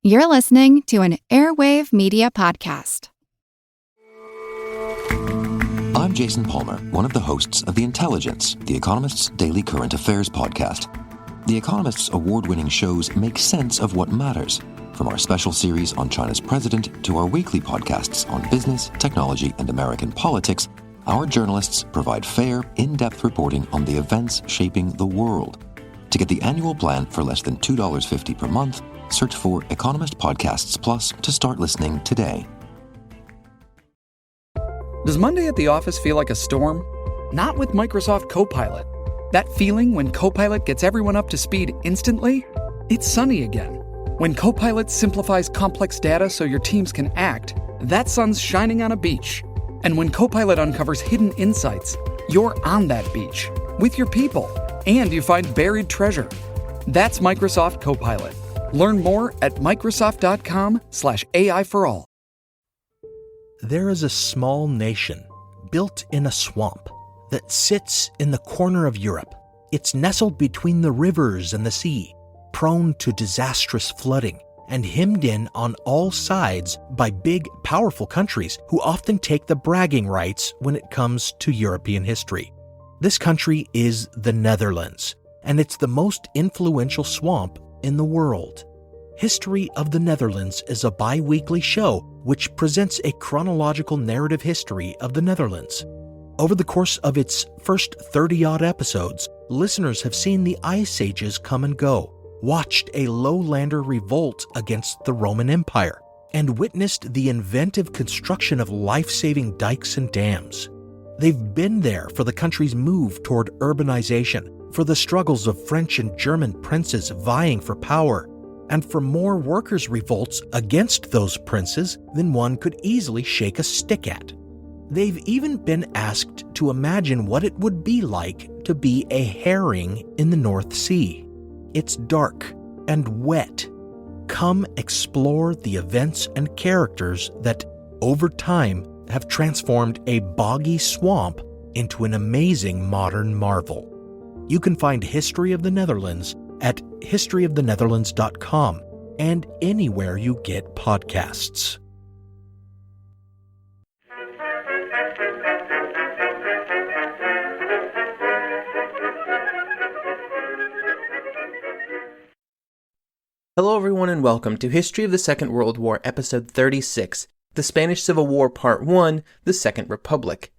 You're listening to an Airwave Media Podcast. I'm Jason Palmer, one of the hosts of The Intelligence, The Economist's daily current affairs podcast. The Economist's award-winning shows make sense of what matters, from our special series on China's president to our weekly podcasts on business, technology, and American politics. Our journalists provide fair, in-depth reporting on the events shaping the world. To get the annual plan for less than $2.50 per month, search for Economist Podcasts Plus to start listening today. Does Monday at the office feel like a storm? Not with Microsoft Copilot. That feeling when Copilot gets everyone up to speed instantly? It's sunny again. When Copilot simplifies complex data so your teams can act, that sun's shining on a beach. And when Copilot uncovers hidden insights, you're on that beach with your people, and you find buried treasure. That's Microsoft Copilot. Learn more at Microsoft.com/AI for all. There is a small nation built in a swamp that sits in the corner of Europe. It's nestled between the rivers and the sea, prone to disastrous flooding, and hemmed in on all sides by big, powerful countries who often take the bragging rights when it comes to European history. This country is the Netherlands, and it's the most influential swamp in the world. History of the Netherlands is a bi-weekly show which presents a chronological narrative history of the Netherlands. Over the course of its first 30-odd episodes, listeners have seen the ice ages come and go, watched a lowlander revolt against the Roman Empire, and witnessed the inventive construction of life-saving dikes and dams. They've been there for the country's move toward urbanization, for the struggles of French and German princes vying for power, and for more workers' revolts against those princes than one could easily shake a stick at. They've even been asked to imagine what it would be like to be a herring in the North Sea. It's dark and wet. Come explore the events and characters that, over time, have transformed a boggy swamp into an amazing modern marvel. You can find History of the Netherlands at historyofthenetherlands.com and anywhere you get podcasts. Hello everyone and welcome to History of the Second World War, Episode 36, The Spanish Civil War Part 1, The Second Republic.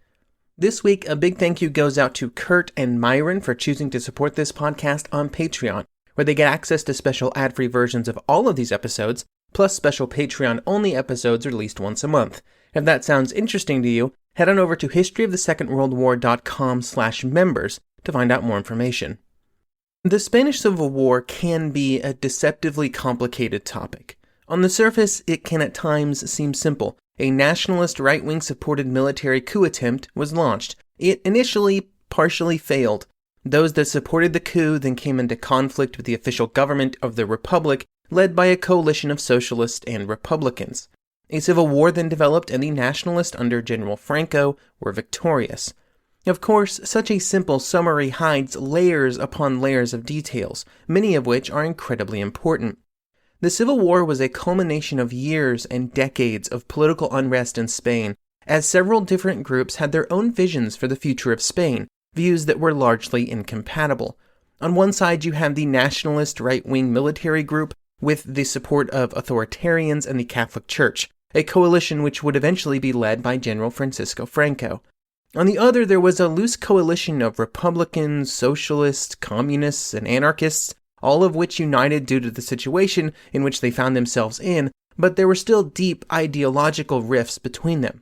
This week, a big thank you goes out to Kurt and Myron for choosing to support this podcast on Patreon, where they get access to special ad-free versions of all of these episodes, plus special Patreon-only episodes released once a month. If that sounds interesting to you, head on over to historyofthesecondworldwar.com/members to find out more information. The Spanish Civil War can be a deceptively complicated topic. On the surface, it can at times seem simple. A nationalist right-wing supported military coup attempt was launched. It initially partially failed. Those that supported the coup then came into conflict with the official government of the Republic, led by a coalition of socialists and Republicans. A civil war then developed, and the nationalists under General Franco were victorious. Of course, such a simple summary hides layers upon layers of details, many of which are incredibly important. The Civil War was a culmination of years and decades of political unrest in Spain, as several different groups had their own visions for the future of Spain, views that were largely incompatible. On one side, you had the nationalist right-wing military group with the support of authoritarians and the Catholic Church, a coalition which would eventually be led by General Francisco Franco. On the other, there was a loose coalition of Republicans, socialists, communists, and anarchists, all of which united due to the situation in which they found themselves in, but there were still deep ideological rifts between them.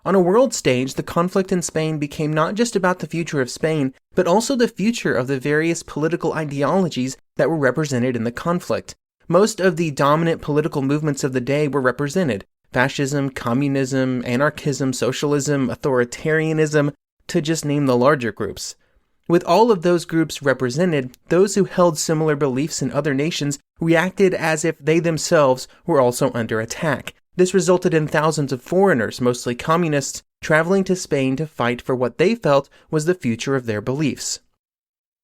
On a world stage, the conflict in Spain became not just about the future of Spain, but also the future of the various political ideologies that were represented in the conflict. Most of the dominant political movements of the day were represented: fascism, communism, anarchism, socialism, authoritarianism, to just name the larger groups. With all of those groups represented, those who held similar beliefs in other nations reacted as if they themselves were also under attack. This resulted in thousands of foreigners, mostly communists, traveling to Spain to fight for what they felt was the future of their beliefs.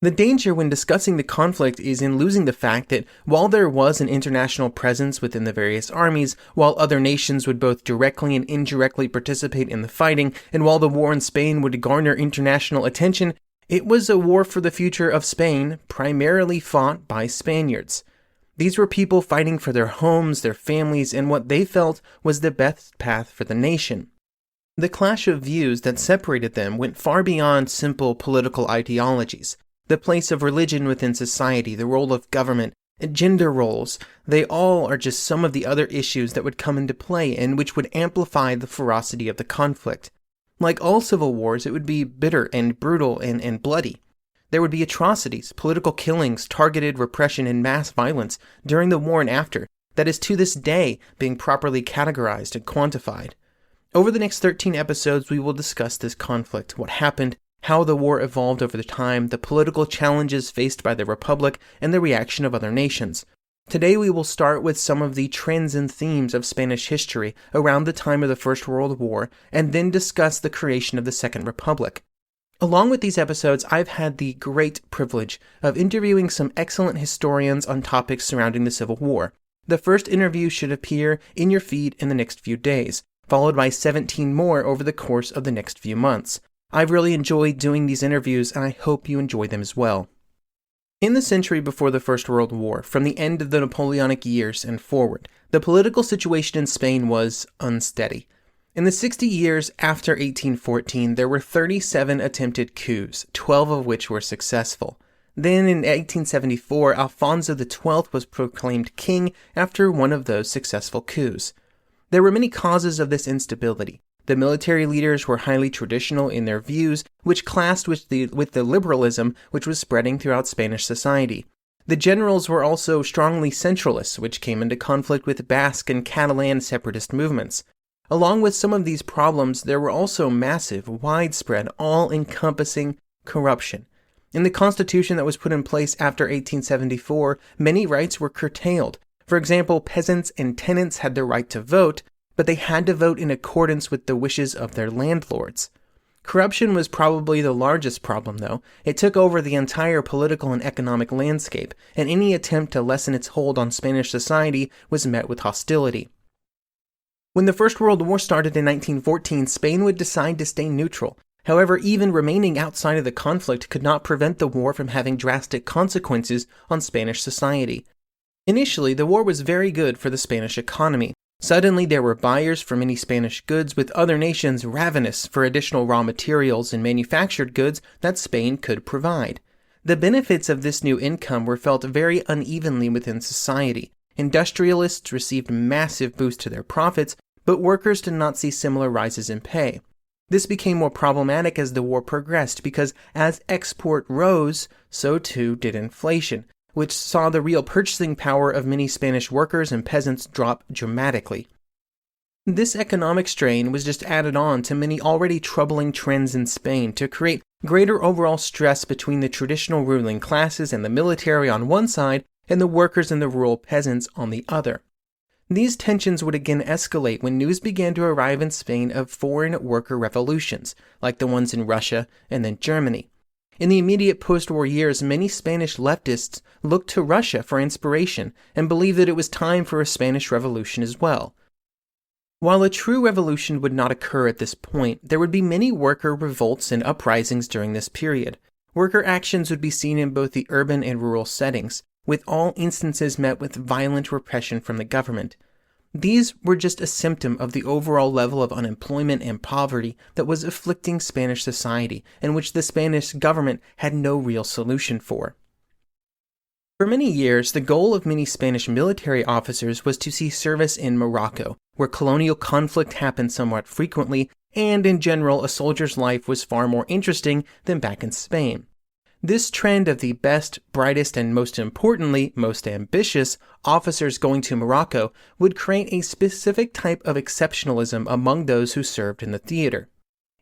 The danger when discussing the conflict is in losing the fact that while there was an international presence within the various armies, while other nations would both directly and indirectly participate in the fighting, and while the war in Spain would garner international attention, it was a war for the future of Spain, primarily fought by Spaniards. These were people fighting for their homes, their families, and what they felt was the best path for the nation. The clash of views that separated them went far beyond simple political ideologies. The place of religion within society, the role of government, and gender roles, they all are just some of the other issues that would come into play and which would amplify the ferocity of the conflict. Like all civil wars, it would be bitter and brutal and bloody. There would be atrocities, political killings, targeted repression, and mass violence during the war and after, that is to this day being properly categorized and quantified. Over the next 13 episodes, we will discuss this conflict, what happened, how the war evolved over the time, the political challenges faced by the Republic, and the reaction of other nations. Today we will start with some of the trends and themes of Spanish history around the time of the First World War, and then discuss the creation of the Second Republic. Along with these episodes, I've had the great privilege of interviewing some excellent historians on topics surrounding the Civil War. The first interview should appear in your feed in the next few days, followed by 17 more over the course of the next few months. I've really enjoyed doing these interviews, and I hope you enjoy them as well. In the century before the First World War, from the end of the Napoleonic years and forward, the political situation in Spain was unsteady. In the 60 years after 1814, there were 37 attempted coups, 12 of which were successful. Then in 1874, Alfonso XII was proclaimed king after one of those successful coups. There were many causes of this instability. The military leaders were highly traditional in their views, which clashed with the liberalism which was spreading throughout Spanish society. The generals were also strongly centralist, which came into conflict with Basque and Catalan separatist movements. Along with some of these problems, there were also massive, widespread, all-encompassing corruption. In the constitution that was put in place after 1874, many rights were curtailed. For example, peasants and tenants had the right to vote, but they had to vote in accordance with the wishes of their landlords. Corruption was probably the largest problem, though. It took over the entire political and economic landscape, and any attempt to lessen its hold on Spanish society was met with hostility. When the First World War started in 1914, Spain would decide to stay neutral. However, even remaining outside of the conflict could not prevent the war from having drastic consequences on Spanish society. Initially, the war was very good for the Spanish economy. Suddenly, there were buyers for many Spanish goods, with other nations ravenous for additional raw materials and manufactured goods that Spain could provide. The benefits of this new income were felt very unevenly within society. Industrialists received massive boosts to their profits, but workers did not see similar rises in pay. This became more problematic as the war progressed because as export rose, so too did inflation, which saw the real purchasing power of many Spanish workers and peasants drop dramatically. This economic strain was just added on to many already troubling trends in Spain to create greater overall stress between the traditional ruling classes and the military on one side and the workers and the rural peasants on the other. These tensions would again escalate when news began to arrive in Spain of foreign worker revolutions, like the ones in Russia and then Germany. In the immediate post-war years, many Spanish leftists looked to Russia for inspiration and believed that it was time for a Spanish revolution as well. While a true revolution would not occur at this point, there would be many worker revolts and uprisings during this period. Worker actions would be seen in both the urban and rural settings, with all instances met with violent repression from the government. These were just a symptom of the overall level of unemployment and poverty that was afflicting Spanish society, and which the Spanish government had no real solution for. For many years, the goal of many Spanish military officers was to see service in Morocco, where colonial conflict happened somewhat frequently, and in general, a soldier's life was far more interesting than back in Spain. This trend of the best, brightest, and most importantly, most ambitious officers going to Morocco would create a specific type of exceptionalism among those who served in the theater.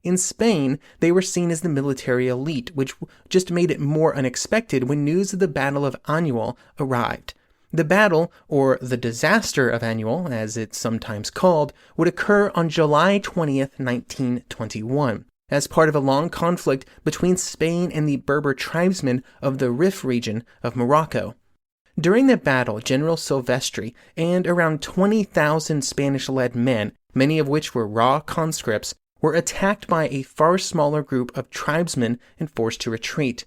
In Spain, they were seen as the military elite, which just made it more unexpected when news of the Battle of Anual arrived. The battle, or the disaster of Anual, as it's sometimes called, would occur on July 20th, 1921. as part of a long conflict between Spain and the Berber tribesmen of the Rif region of Morocco. During the battle, General Silvestre and around 20,000 Spanish-led men, many of which were raw conscripts, were attacked by a far smaller group of tribesmen and forced to retreat.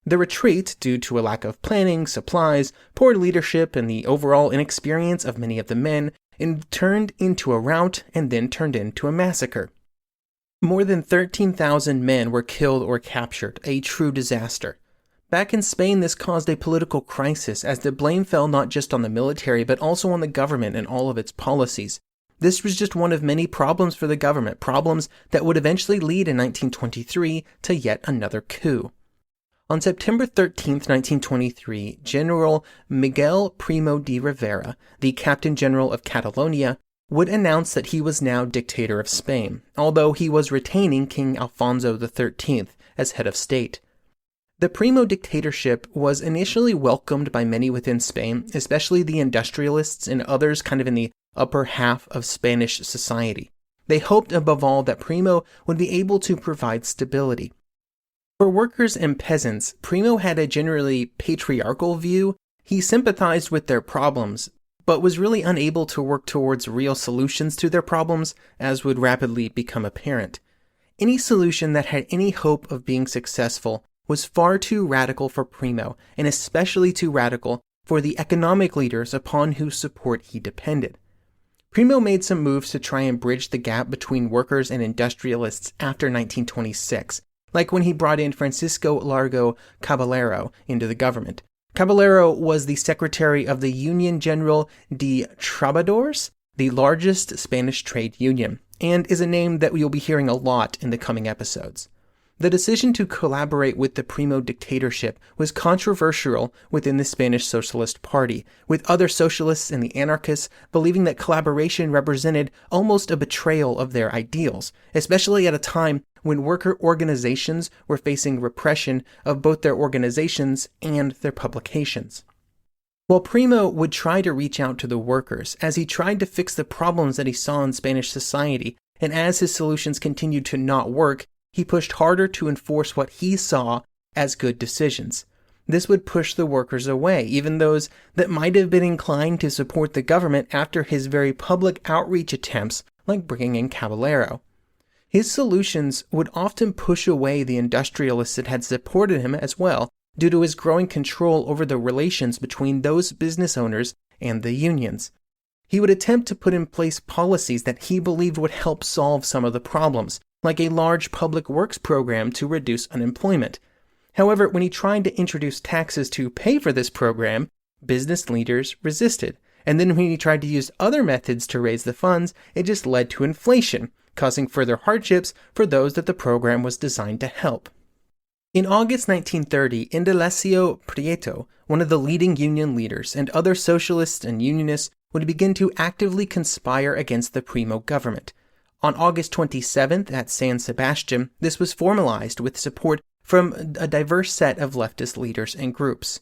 The retreat, due to a lack of planning, supplies, poor leadership, and the overall inexperience of many of the men, turned into a rout and then turned into a massacre. More than 13,000 men were killed or captured, a true disaster. Back in Spain, this caused a political crisis as the blame fell not just on the military but also on the government and all of its policies. This was just one of many problems for the government, problems that would eventually lead in 1923 to yet another coup. On September 13, 1923, General Miguel Primo de Rivera, the Captain General of Catalonia, would announce that he was now dictator of Spain, although he was retaining King Alfonso XIII as head of state. The Primo dictatorship was initially welcomed by many within Spain, especially the industrialists and others kind of in the upper half of Spanish society. They hoped above all that Primo would be able to provide stability. For workers and peasants, Primo had a generally patriarchal view. He sympathized with their problems, but was really unable to work towards real solutions to their problems, as would rapidly become apparent. Any solution that had any hope of being successful was far too radical for Primo, and especially too radical for the economic leaders upon whose support he depended. Primo made some moves to try and bridge the gap between workers and industrialists after 1926, like when he brought in Francisco Largo Caballero into the government. Caballero was the secretary of the Union General de Trabajadores, the largest Spanish trade union, and is a name that you'll be hearing a lot in the coming episodes. The decision to collaborate with the Primo dictatorship was controversial within the Spanish Socialist Party, with other socialists and the anarchists believing that collaboration represented almost a betrayal of their ideals, especially at a time when worker organizations were facing repression of both their organizations and their publications. While Primo would try to reach out to the workers as he tried to fix the problems that he saw in Spanish society, and as his solutions continued to not work, he pushed harder to enforce what he saw as good decisions. This would push the workers away, even those that might have been inclined to support the government after his very public outreach attempts, like bringing in Caballero. His solutions would often push away the industrialists that had supported him as well, due to his growing control over the relations between those business owners and the unions. He would attempt to put in place policies that he believed would help solve some of the problems, like a large public works program to reduce unemployment. However, when he tried to introduce taxes to pay for this program, business leaders resisted. And then when he tried to use other methods to raise the funds, it just led to inflation, causing further hardships for those that the program was designed to help. In August 1930, Indalecio Prieto, one of the leading union leaders, and other socialists and unionists would begin to actively conspire against the Primo government. On August 27th at San Sebastian, this was formalized with support from a diverse set of leftist leaders and groups.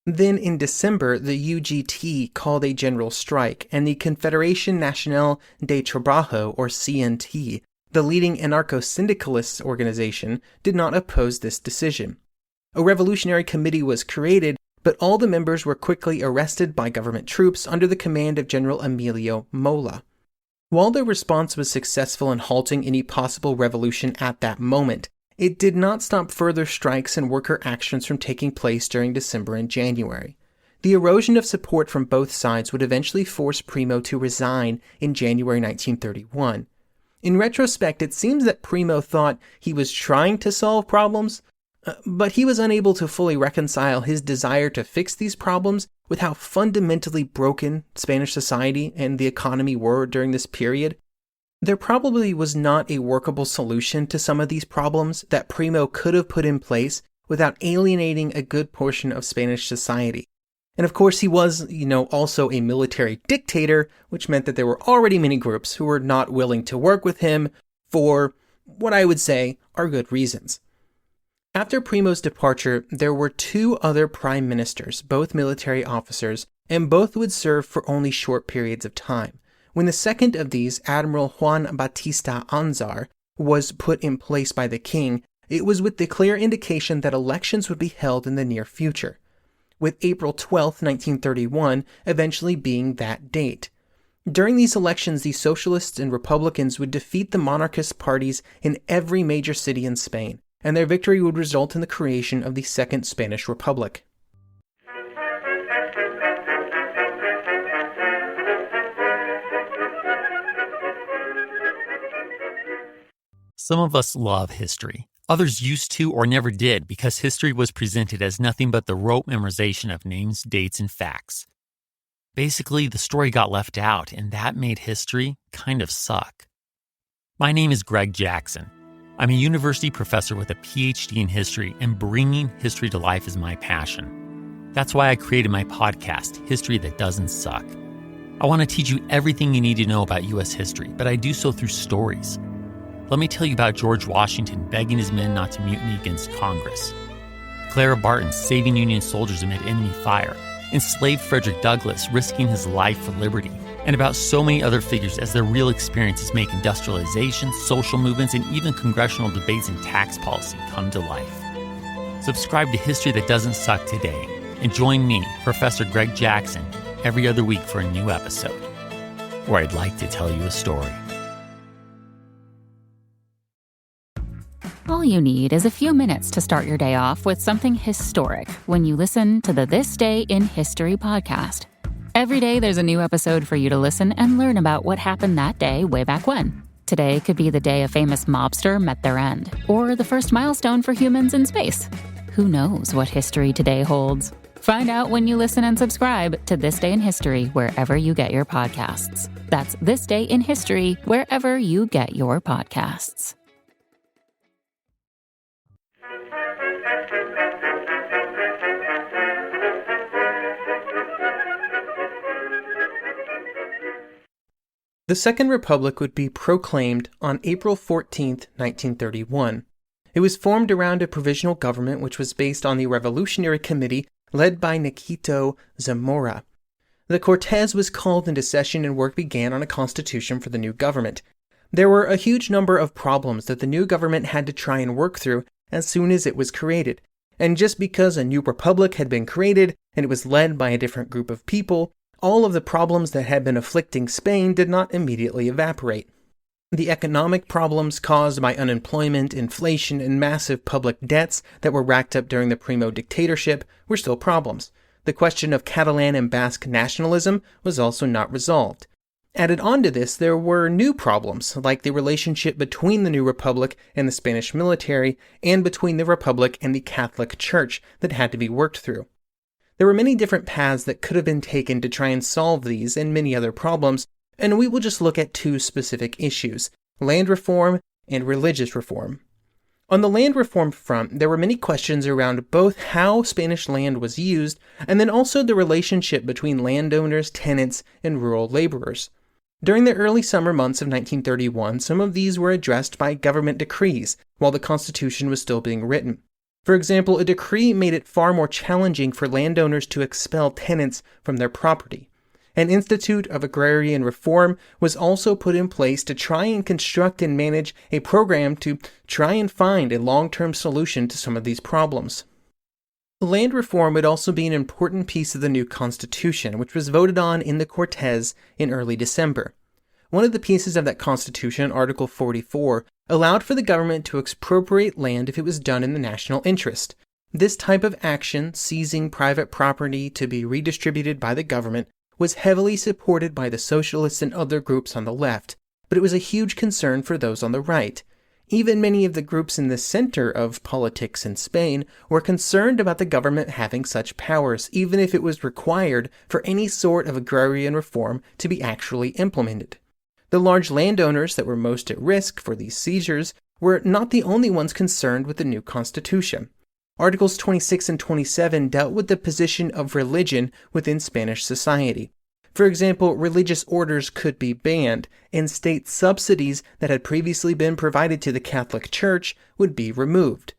Then in December, the UGT called a general strike, and the Confederación Nacional de Trabajo, or CNT, the leading anarcho-syndicalist organization, did not oppose this decision. A revolutionary committee was created, but all the members were quickly arrested by government troops under the command of General Emilio Mola. While the response was successful in halting any possible revolution at that moment, it did not stop further strikes and worker actions from taking place during December and January. The erosion of support from both sides would eventually force Primo to resign in January 1931. In retrospect, it seems that Primo thought he was trying to solve problems, but he was unable to fully reconcile his desire to fix these problems with how fundamentally broken Spanish society and the economy were during this period. There probably was not a workable solution to some of these problems that Primo could have put in place without alienating a good portion of Spanish society. And of course, he was, also a military dictator, which meant that there were already many groups who were not willing to work with him for what I would say are good reasons. After Primo's departure, there were two other prime ministers, both military officers, and both would serve for only short periods of time. When the second of these, Admiral Juan Batista Anzar, was put in place by the king, it was with the clear indication that elections would be held in the near future, with April 12, 1931 eventually being that date. During these elections, the Socialists and Republicans would defeat the monarchist parties in every major city in Spain, and their victory would result in the creation of the Second Spanish Republic. Some of us love history. Others used to or never did because history was presented as nothing but the rote memorization of names, dates, and facts. Basically, the story got left out, and that made history kind of suck. My name is Greg Jackson. I'm a university professor with a PhD in history, and bringing history to life is my passion. That's why I created my podcast, History That Doesn't Suck. I want to teach you everything you need to know about U.S. history, but I do so through stories. Let me tell you about George Washington begging his men not to mutiny against Congress, Clara Barton saving Union soldiers amid enemy fire, enslaved Frederick Douglass risking his life for liberty, and about so many other figures as their real experiences make industrialization, social movements, and even congressional debates and tax policy come to life. Subscribe to History That Doesn't Suck today, and join me, Professor Greg Jackson, every other week for a new episode, where I'd like to tell you a story. All you need is a few minutes to start your day off with something historic when you listen to the This Day in History podcast. Every day there's a new episode for you to listen and learn about what happened that day way back when. Today could be the day a famous mobster met their end, or the first milestone for humans in space. Who knows what history today holds? Find out when you listen and subscribe to This Day in History wherever you get your podcasts. That's This Day in History wherever you get your podcasts. The Second Republic would be proclaimed on April 14, 1931. It was formed around a provisional government which was based on the Revolutionary Committee led by Nikito Zamora. The Cortes was called into session and work began on a constitution for the new government. There were a huge number of problems that the new government had to try and work through as soon as it was created. And just because a new republic had been created and it was led by a different group of people, all of the problems that had been afflicting Spain did not immediately evaporate. The economic problems caused by unemployment, inflation, and massive public debts that were racked up during the Primo dictatorship were still problems. The question of Catalan and Basque nationalism was also not resolved. Added on to this, there were new problems, like the relationship between the new republic and the Spanish military, and between the republic and the Catholic Church that had to be worked through. There were many different paths that could have been taken to try and solve these and many other problems, and we will just look at two specific issues: land reform and religious reform. On the land reform front, there were many questions around both how Spanish land was used and then also the relationship between landowners, tenants, and rural laborers. During the early summer months of 1931, some of these were addressed by government decrees while the Constitution was still being written. For example, a decree made it far more challenging for landowners to expel tenants from their property. An Institute of Agrarian Reform was also put in place to try and construct and manage a program to try and find a long-term solution to some of these problems. Land reform would also be an important piece of the new Constitution, which was voted on in the Cortes in early December. One of the pieces of that Constitution, Article 44, allowed for the government to expropriate land if it was done in the national interest. This type of action, seizing private property to be redistributed by the government, was heavily supported by the socialists and other groups on the left, but it was a huge concern for those on the right. Even many of the groups in the center of politics in Spain were concerned about the government having such powers, even if it was required for any sort of agrarian reform to be actually implemented. The large landowners that were most at risk for these seizures were not the only ones concerned with the new constitution. Articles 26 and 27 dealt with the position of religion within Spanish society. For example, religious orders could be banned, and state subsidies that had previously been provided to the Catholic Church would be removed.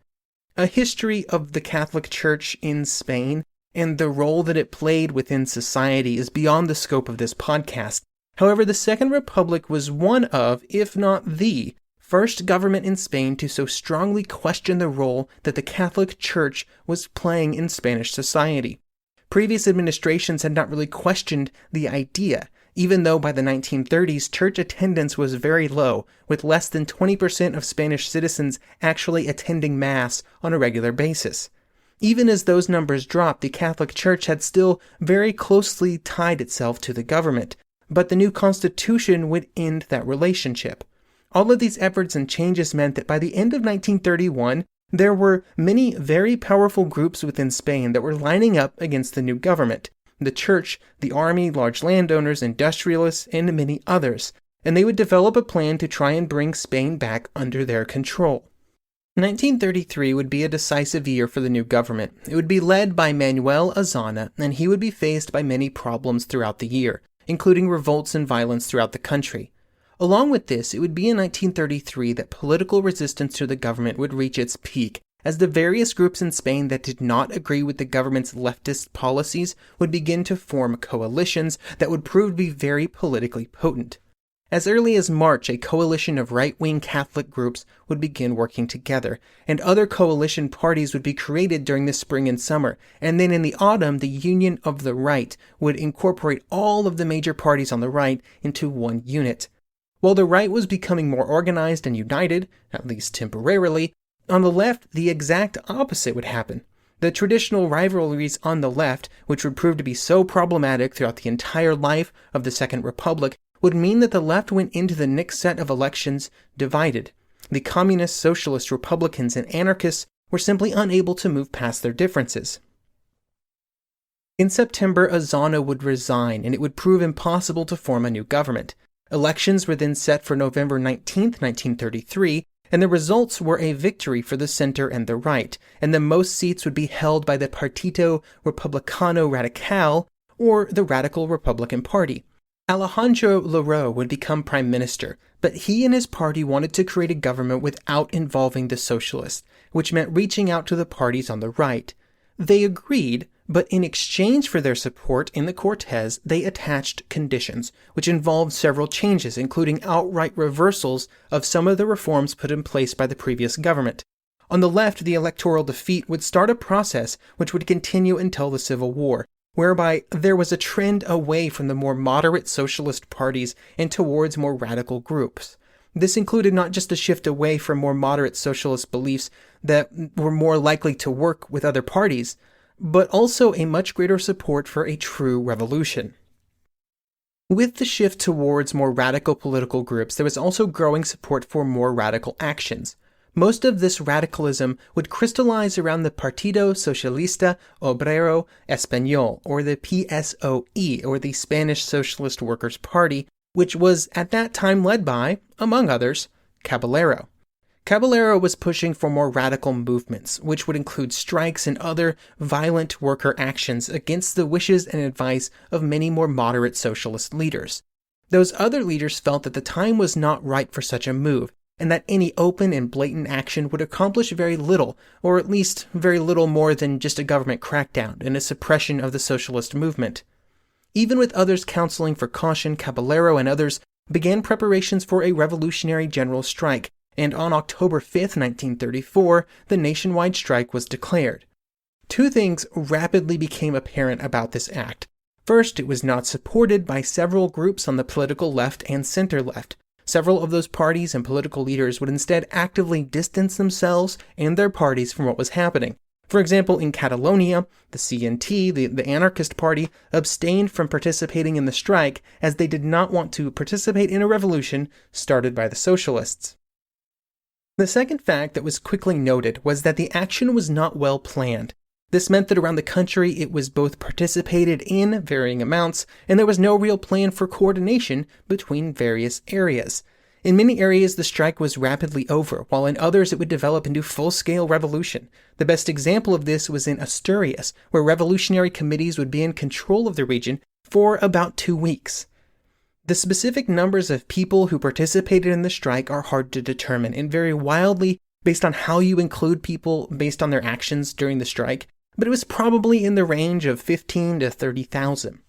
A history of the Catholic Church in Spain and the role that it played within society is beyond the scope of this podcast. However, the Second Republic was one of, if not the, first government in Spain to so strongly question the role that the Catholic Church was playing in Spanish society. Previous administrations had not really questioned the idea, even though by the 1930s church attendance was very low, with less than 20% of Spanish citizens actually attending Mass on a regular basis. Even as those numbers dropped, the Catholic Church had still very closely tied itself to the government, but the new constitution would end that relationship. All of these efforts and changes meant that by the end of 1931, there were many very powerful groups within Spain that were lining up against the new government: the church, the army, large landowners, industrialists, and many others, and they would develop a plan to try and bring Spain back under their control. 1933 would be a decisive year for the new government. It would be led by Manuel Azaña, and he would be faced by many problems throughout the year, including revolts and violence throughout the country. Along with this, it would be in 1933 that political resistance to the government would reach its peak, as the various groups in Spain that did not agree with the government's leftist policies would begin to form coalitions that would prove to be very politically potent. As early as March, a coalition of right-wing Catholic groups would begin working together, and other coalition parties would be created during the spring and summer, and then in the autumn, the Union of the Right would incorporate all of the major parties on the right into one unit. While the right was becoming more organized and united, at least temporarily, on the left, the exact opposite would happen. The traditional rivalries on the left, which would prove to be so problematic throughout the entire life of the Second Republic, would mean that the left went into the next set of elections divided. The communists, socialists, Republicans, and anarchists were simply unable to move past their differences. In September, Azaña would resign, and it would prove impossible to form a new government. Elections were then set for November 19, 1933, and the results were a victory for the center and the right, and the most seats would be held by the Partido Republicano Radical, or the Radical Republican Party. Alejandro Lerroux would become prime minister, but he and his party wanted to create a government without involving the socialists, which meant reaching out to the parties on the right. They agreed, but in exchange for their support in the Cortes, they attached conditions, which involved several changes, including outright reversals of some of the reforms put in place by the previous government. On the left, the electoral defeat would start a process which would continue until the Civil War, whereby there was a trend away from the more moderate socialist parties and towards more radical groups. This included not just a shift away from more moderate socialist beliefs that were more likely to work with other parties, but also a much greater support for a true revolution. With the shift towards more radical political groups, there was also growing support for more radical actions. Most of this radicalism would crystallize around the Partido Socialista Obrero Español, or the PSOE, or the Spanish Socialist Workers' Party, which was at that time led by, among others, Caballero. Caballero was pushing for more radical movements, which would include strikes and other violent worker actions against the wishes and advice of many more moderate socialist leaders. Those other leaders felt that the time was not right for such a move, and that any open and blatant action would accomplish very little, or at least very little more than just a government crackdown and a suppression of the socialist movement. Even with others counseling for caution, Caballero and others began preparations for a revolutionary general strike, and on October 5, 1934, the nationwide strike was declared. Two things rapidly became apparent about this act. First, it was not supported by several groups on the political left and center-left. Several of those parties and political leaders would instead actively distance themselves and their parties from what was happening. For example, in Catalonia, the CNT, the anarchist party, abstained from participating in the strike as they did not want to participate in a revolution started by the socialists. The second fact that was quickly noted was that the action was not well planned. This meant that around the country it was both participated in varying amounts, and there was no real plan for coordination between various areas. In many areas, the strike was rapidly over, while in others it would develop into full-scale revolution. The best example of this was in Asturias, where revolutionary committees would be in control of the region for about 2 weeks. The specific numbers of people who participated in the strike are hard to determine and vary wildly based on how you include people based on their actions during the strike, but it was probably in the range of 15 to 30,000.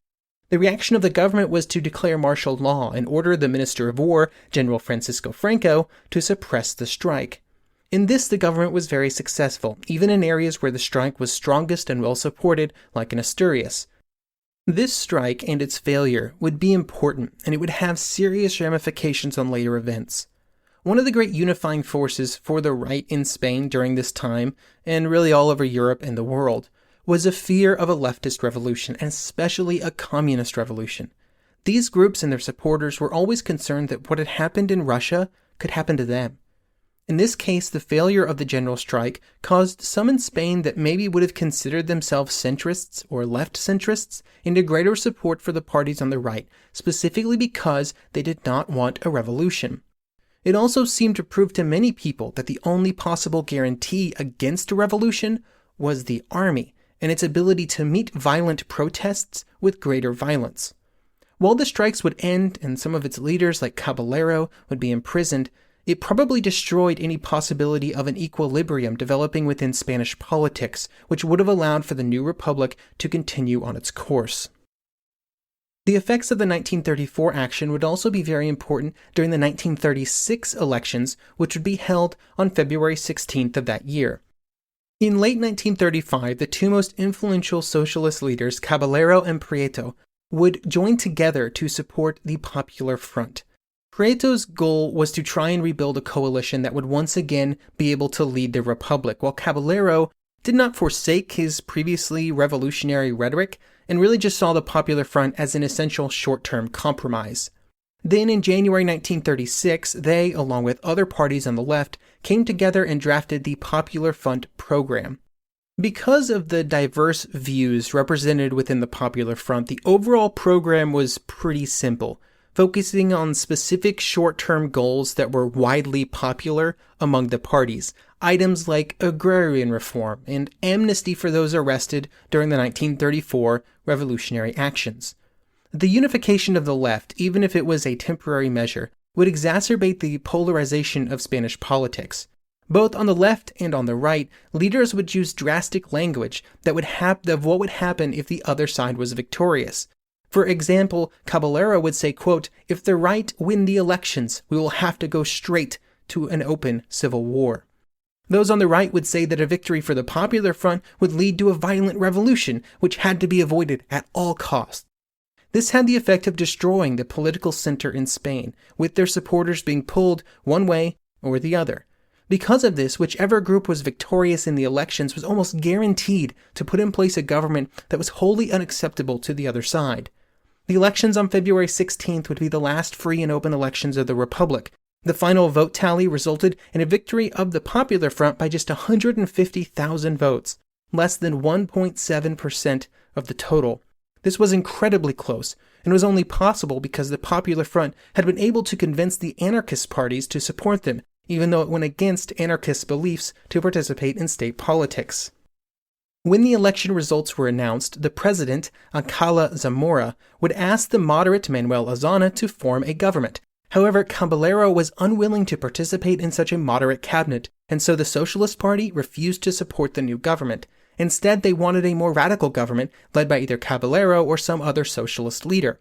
The reaction of the government was to declare martial law and order the Minister of War, General Francisco Franco, to suppress the strike. In this, the government was very successful, even in areas where the strike was strongest and well supported, like in Asturias. This strike and its failure would be important, and it would have serious ramifications on later events. One of the great unifying forces for the right in Spain during this time, and really all over Europe and the world, was a fear of a leftist revolution, and especially a communist revolution. These groups and their supporters were always concerned that what had happened in Russia could happen to them. In this case, the failure of the general strike caused some in Spain that maybe would have considered themselves centrists or left centrists into greater support for the parties on the right, specifically because they did not want a revolution. It also seemed to prove to many people that the only possible guarantee against a revolution was the army and its ability to meet violent protests with greater violence. While the strikes would end and some of its leaders like Caballero would be imprisoned, it probably destroyed any possibility of an equilibrium developing within Spanish politics, which would have allowed for the new republic to continue on its course. The effects of the 1934 action would also be very important during the 1936 elections, which would be held on February 16th of that year. In late 1935, the two most influential socialist leaders, Caballero and Prieto, would join together to support the Popular Front. Prieto's goal was to try and rebuild a coalition that would once again be able to lead the republic, while Caballero did not forsake his previously revolutionary rhetoric and really just saw the Popular Front as an essential short-term compromise. Then in January 1936, they, along with other parties on the left, came together and drafted the Popular Front program. Because of the diverse views represented within the Popular Front, the overall program was pretty simple, focusing on specific short-term goals that were widely popular among the parties, items like agrarian reform and amnesty for those arrested during the 1934 revolutionary actions. The unification of the left, even if it was a temporary measure, would exacerbate the polarization of Spanish politics. Both on the left and on the right, leaders would use drastic language that would of what would happen if the other side was victorious. For example, Caballero would say, quote, "If the right win the elections, we will have to go straight to an open civil war." Those on the right would say that a victory for the Popular Front would lead to a violent revolution, which had to be avoided at all costs. This had the effect of destroying the political center in Spain, with their supporters being pulled one way or the other. Because of this, whichever group was victorious in the elections was almost guaranteed to put in place a government that was wholly unacceptable to the other side. The elections on February 16th would be the last free and open elections of the Republic. The final vote tally resulted in a victory of the Popular Front by just 150,000 votes, less than 1.7% of the total. This was incredibly close, and was only possible because the Popular Front had been able to convince the anarchist parties to support them, even though it went against anarchist beliefs to participate in state politics. When the election results were announced, the president, Alcalá Zamora, would ask the moderate Manuel Azaña to form a government. However, Caballero was unwilling to participate in such a moderate cabinet, and so the Socialist Party refused to support the new government. Instead, they wanted a more radical government led by either Caballero or some other socialist leader.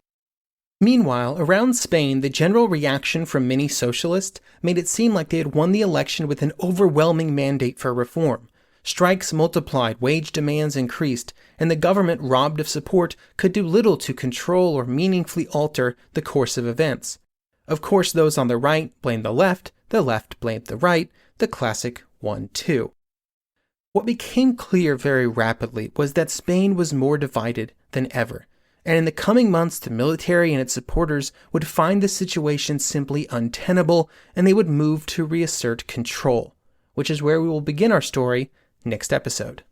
Meanwhile, around Spain, the general reaction from many socialists made it seem like they had won the election with an overwhelming mandate for reform. Strikes multiplied, wage demands increased, and the government, robbed of support, could do little to control or meaningfully alter the course of events. Of course, those on the right blamed the left blamed the right, the classic 1-2. What became clear very rapidly was that Spain was more divided than ever, and in the coming months the military and its supporters would find the situation simply untenable, and they would move to reassert control, which is where we will begin our story next episode.